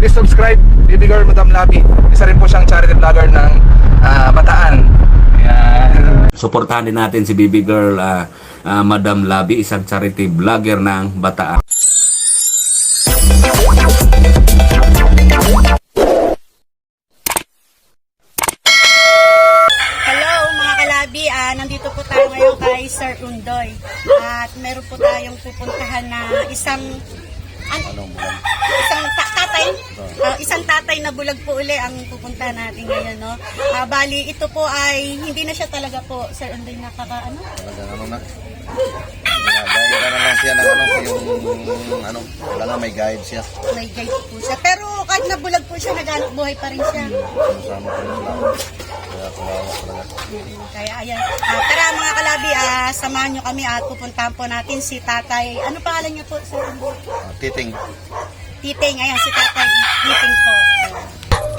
please subscribe, Baby Girl Madam Labi. Isa rin po siyang charity vlogger ng Bataan. Ayan. Suportahan din natin si Baby Girl Madam Labi, isang charity vlogger ng Bataan. Hello mga kalabi, nandito po tayo ngayon kay Sir Undoy. At meron po tayong pupuntahan na isang tatay na bulag po uli ang pupuntahan natin ngayon, no? Bali, ito po ay hindi na siya talaga po, Sir Undoy, nakakaano? Gaya na lang siya ng kailangan may guide siya. May guide po siya. Pero kahit na bulag po siya, naghanap buhay pa rin siya. Sama ko lang. Kaya kawawa talaga. Kaya ayan. Tara mga kalabi, samahan nyo kami at pupuntahan po natin si Tatay. Ano pangalan niyo po, Sir Undoy? Titing. Titing, ayan, si Tatay Titing po.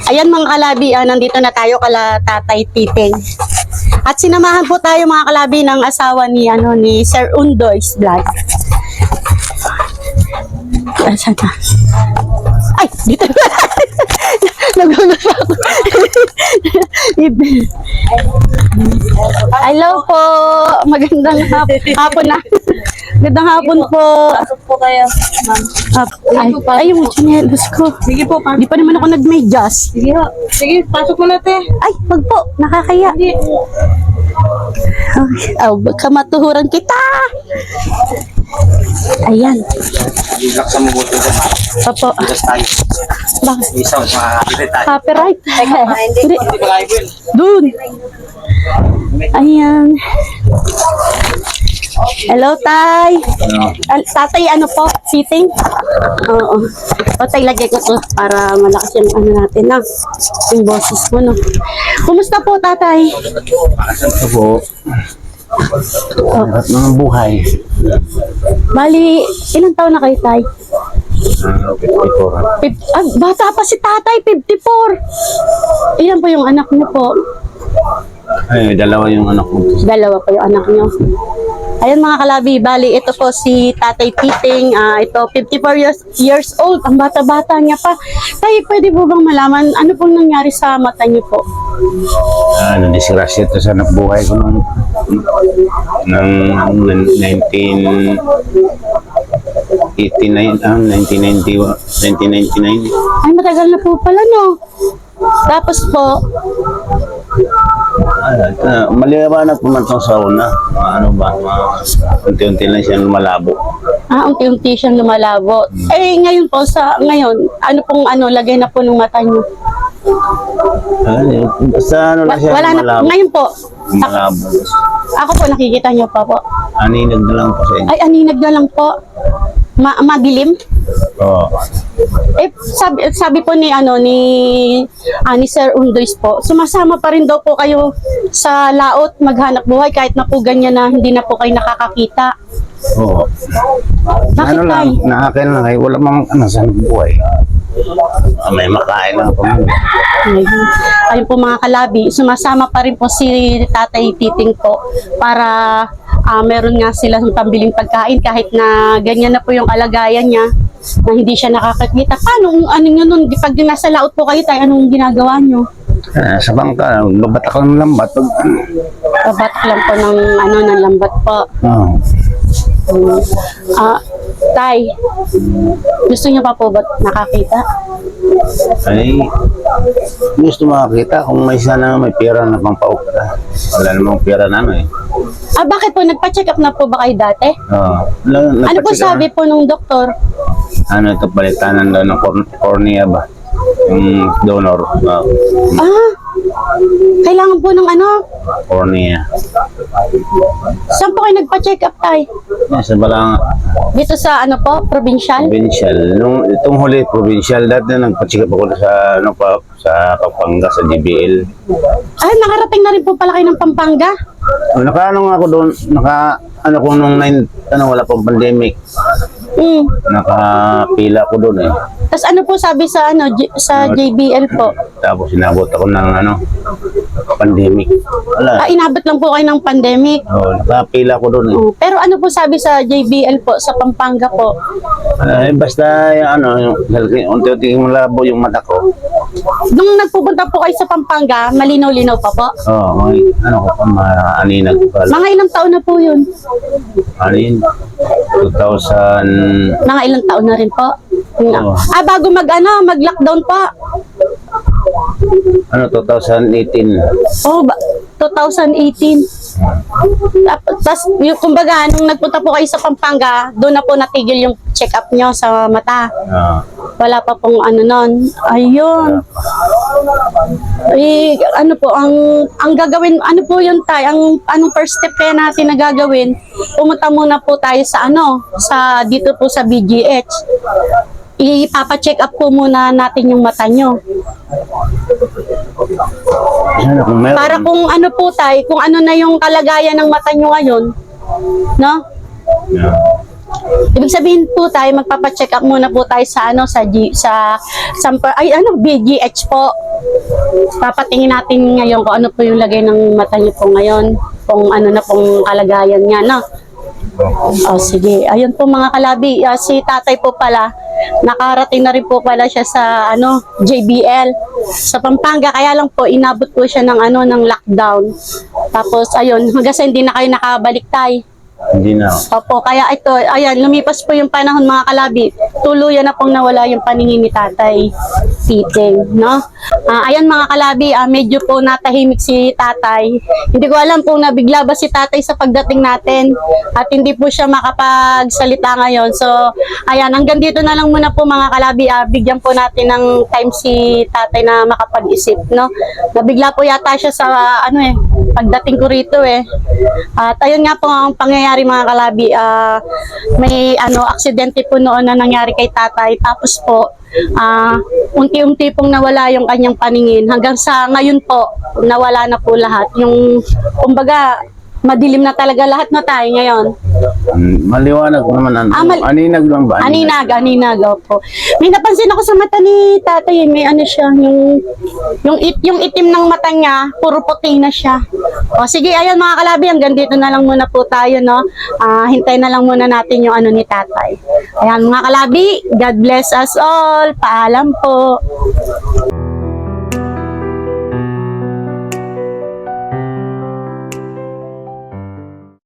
Ayan mga kalabi, nandito na tayo kala Tatay Titing. At sinamahan po tayo mga kalabi ng asawa ni Sir Undoy's vlog. Asan na? Ay, dito na. Nagulat ako. Hello po. Magandang hapon na. Magandang hapon po. Pasok po kayo, ma'am. Ay, yung chinelos ko. Sige po, ma'am. Di pa naman ako nag-medyas. Sige ho. Sige, pasok mo na, te. Ay, wag po. Nakakaya. Sige. Kamatuhuran kita. Ayan. Laksan mo buto ko. Opo. Bilas tayo. Bakit? Isaw, makakapit tayo. Copyright. Hindi. Hindi ko live yun. Dun. Ayan. Hello, Tay. Tatay, ano po? Sitting? Oo. O, Tay, lagay ko to para malakas yung natin na. Yung boses mo, no? Kumusta po, Tatay? Ito po. At mga buhay. Bali, ilang taon na kayo, Tay? 54. Bata pa si Tatay, 54. Ilan po yung anak niyo po? Ay, dalawa yung anak ko. Dalawa po yung anak niyo. Ayan mga kalabi, bali ito po si Tatay Titing, ito 54 years old, ang bata-bata niya pa. Tay, pwede po bang malaman ano pong nangyari sa mata niyo po? Disgrasya ito sa nabuhay ko ng 1989, 1999. Ay, matagal na po pala, no? Tapos po, Maliwanag po man itong sa una. Unti-unti lang siya lumalabo. unti-unti siyang lumalabo. Eh, ngayon po, ano pong lagay na po ng mata niyo? Basta lang siya Wala na, lumalabo. ngayon po, Malabo. ako po nakikita niyo pa po. Aninag na lang po sa inyo. Ay, aninag na lang po. Madilim? Oo. Eh, sabi po ni Sir Undoy po, sumasama pa rin daw po kayo sa laot maghanap buhay kahit na po ganyan na hindi na po kayo nakakakita. Oo. Bakit, Tay? Nakakin lang kayo. Wala mang sa buhay. May makain lang po. Ayun po mga kalabi, sumasama pa rin po si Tatay Titing po para meron nga sila ng pambiling pagkain kahit na ganyan na po yung alagayan niya na hindi siya nakakakita. Paano nyo nun, pag nasa laot po kayo, Tay, anong ginagawa nyo? Sa bangka, babat ako ng lambat. Babat lang po ng lambat po. Oo. Tay, gusto niyo pa po ba nakakita? Ay, gusto makakita kung may sana may pera na pampaukta. Wala namang pera na eh. Bakit po? Nagpa-check up na po ba kayo dati? Oo. Ano po sabi po nung doktor? Ano ito, palitanan daw ng cornea ba? Yung donor. Kailangan po ng Cornea. saan po kayo nagpa-check up, Tay? Sa Balanga. Dito sa provincial? Provincial. Itong huli, provincial. Dati nagpa-check up ako sa Pampanga, sa GBL. Ay, nakarating na rin po pala kayo ng Pampanga. Nakaano nga ako doon, ko nung wala pang pandemic. Nakapila ko doon eh. Tapos ano po sabi sa sa JBL po? Tapos inabot ako ng pandemic. Wala. Inabot lang po kayo ng pandemic. Nakapila ko doon eh. Pero ano po sabi sa JBL po, sa Pampanga po? Basta yung unti-unti malabo yung mata ko. Nung nagpupunta po kayo sa Pampanga, malinaw-linaw pa po? Oo, aninag pa. Mga ilang taon na po yun? 2000. Mga ilang taon na rin po? Oo. Bago mag-lockdown pa? 2018. 2018. Tapos, kumbaga, nung nagpunta po kayo sa Pampanga, doon na po natigil yung check-up nyo sa mata. Wala pa pong nun. Ayun. Ano po, ang gagawin, ano po yun tayo, anong first step kaya natin na gagawin, pumunta muna po tayo sa dito po sa BGH. Ipapa-check up po muna natin yung mata nyo. Para kung ano po tayo, kung ano na yung kalagayan ng mata nyo ngayon, no? Ibig sabihin po tayo, magpapa-check up muna po tayo sa BGH po. Papatingin natin ngayon kung ano po yung lagay ng mata nyo po ngayon, kung ano na pong kalagayan niya, no? Sige. Ayun po mga kalabi, si tatay po pala, nakarating na rin po pala siya sa JBL sa Pampanga, kaya lang po inabot po siya ng ng lockdown. Tapos ayun, hanggang sa hindi na kayo nakabalik tayo. Hindi na. Opo, kaya ito, ayan, lumipas po yung panahon mga kalabi. Tuluyan na pong nawala yung paningin ni Tatay Titing, no? Ayan mga kalabi, medyo po natahimik si Tatay. Hindi ko alam kung nabigla ba si Tatay sa pagdating natin at hindi po siya makapagsalita ngayon. So, ayan, hanggang dito na lang muna po mga kalabi. Bigyan po natin ng time si Tatay na makapag-isip, no? Nabigla po yata siya sa pagdating ko rito At ayun nga po ang pangyayari mga kalabi, may aksidente po noon na nangyari kay Tatay, tapos po unti-unti pong nawala yung kanyang paningin hanggang sa ngayon po nawala na po lahat, yung kumbaga madilim na talaga lahat na tayo ngayon. Maliwanag naman. Aninag lang ba? Aninag, opo. May napansin ako sa mata ni Tatay, may siya, yung itim ng mata niya, puro puti na siya. Sige, ayan mga kalabi, hanggang dito na lang muna po tayo, no? Hintay na lang muna natin yung ni Tatay. Ayan mga kalabi, God bless us all. Paalam po.